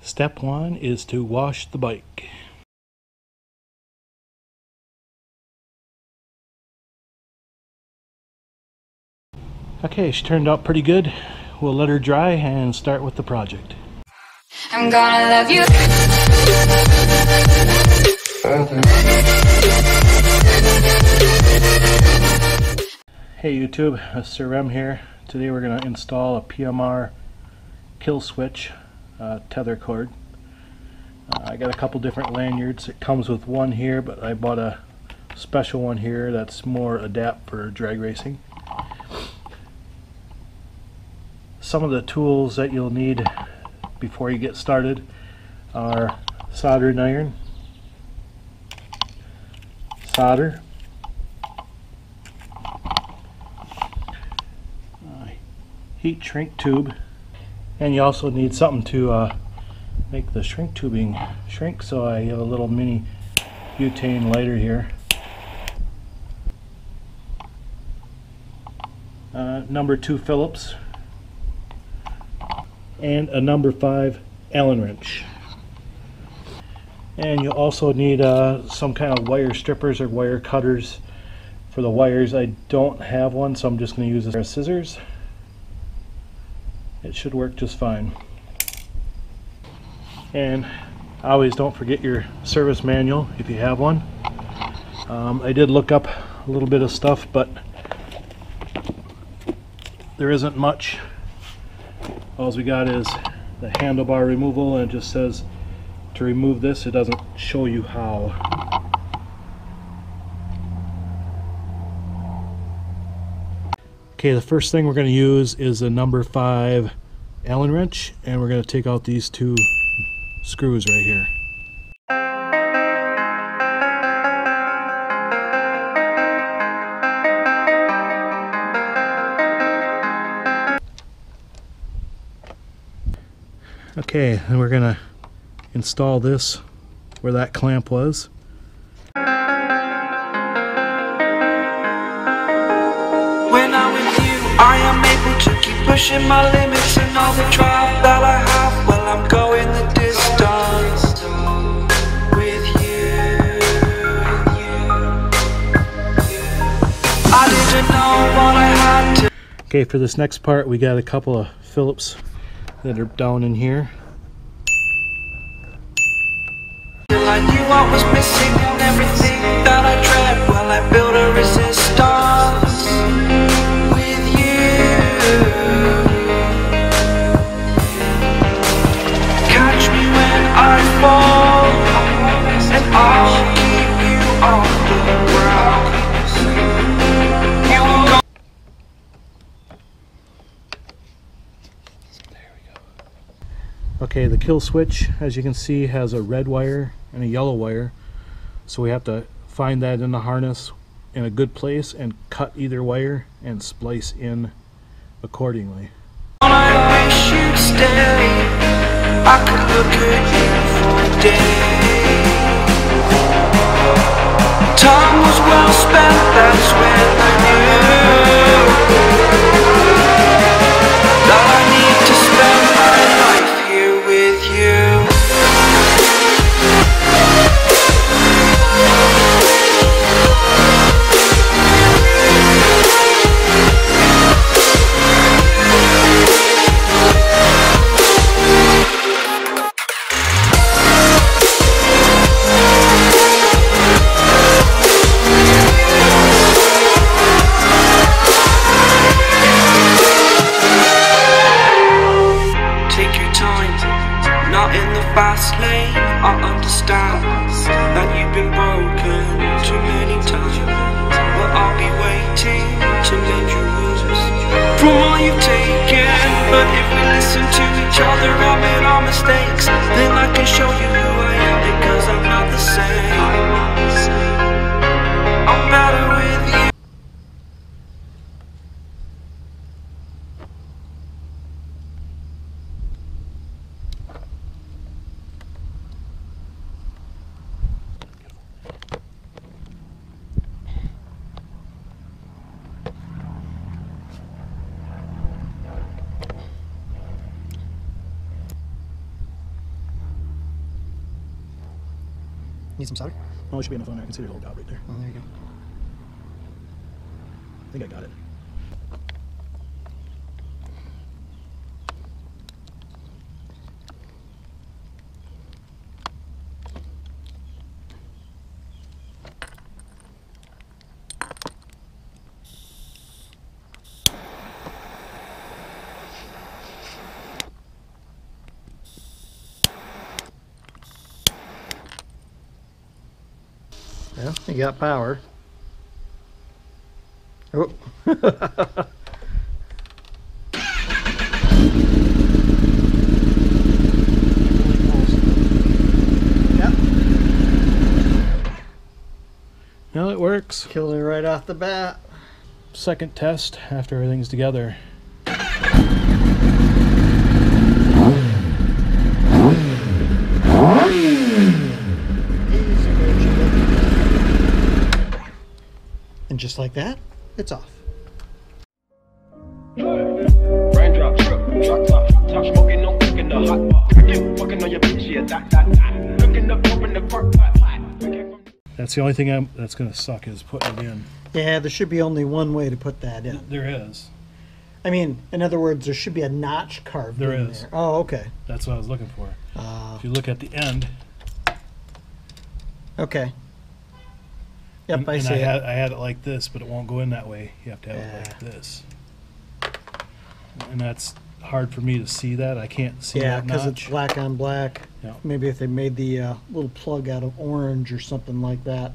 Step 1 is to wash the bike. Okay, she turned out pretty good. We'll let her dry and start with the project. I'm gonna love you. Hey YouTube, Sir Rem here. Today we're going to install a PMR kill switch tether cord. I got a couple different lanyards. It comes with one here, but I bought a special one here that's more adapt for drag racing. Some of the tools that you'll need before you get started are soldering iron, solder, heat shrink tube, and you also need something to make the shrink tubing shrink, so I have a little mini butane lighter here. Number 2 Phillips and a number 5 Allen wrench. And you'll also need some kind of wire strippers or wire cutters for the wires. I don't have one, so I'm just going to use a pair of scissors. It should work just fine. And always don't forget your service manual if you have one. I did look up a little bit of stuff, but there isn't much. All we got is the handlebar removal, and it just says to remove this. It doesn't show you how. Okay, the first thing we're going to use is a number 5 Allen wrench, and we're going to take out these 2 screws right here. Okay, and we're going to install this where that clamp was. When I'm with you, I am able to keep pushing my limits, and all the drive that I have, well, I'm going the distance with you. I didn't know what I had to. Okay, for this next part, we got a couple of Phillips that are down in here. I knew I was missing in everything that I tried. Well, I built a resistance with you. Catch me when I fall, and I'll keep you on the ground. You will go. There we go. Okay, the kill switch, as you can see, has a red wire and a yellow wire, so we have to find that in the harness in a good place and cut either wire and splice in accordingly. I wish you'd stay. I could look at you for days. Time was well spent, that's when I knew that I need to spend my life here with you. Fast lane, I understand that you've been broken too many times, but I'll be waiting to mend your wounds from all you've taken. But if we listen to each other, admit our mistakes, then I can show you who I am, because I'm not the same. I'm better with you. Need some solder? Oh, it should be enough on there. I can see the little dot right there. Oh, there you go. I think I got it. Well, you got power. Oh. Yep. Well, it works. Killed it right off the bat. Second test after everything's together. And just like that, it's off. Raindrop, drop top, smoking, no cooking the hot pot. Fucking on your bitch, yeah, that. Looking up, open the park, That's the only thing that's going to suck is putting it in. Yeah, there should be only one way to put that in. There is. I mean, in other words, there should be a notch carved There in is. there. Oh, okay. That's what I was looking for. If you look at the end. Okay. Yep, and, I and see it. I had it like this, but it won't go in that way. You have to have it like this. And that's hard for me to see that. I can't see Yeah, that because notch. it's black on black. Yeah. Maybe if they made the little plug out of orange or something like that.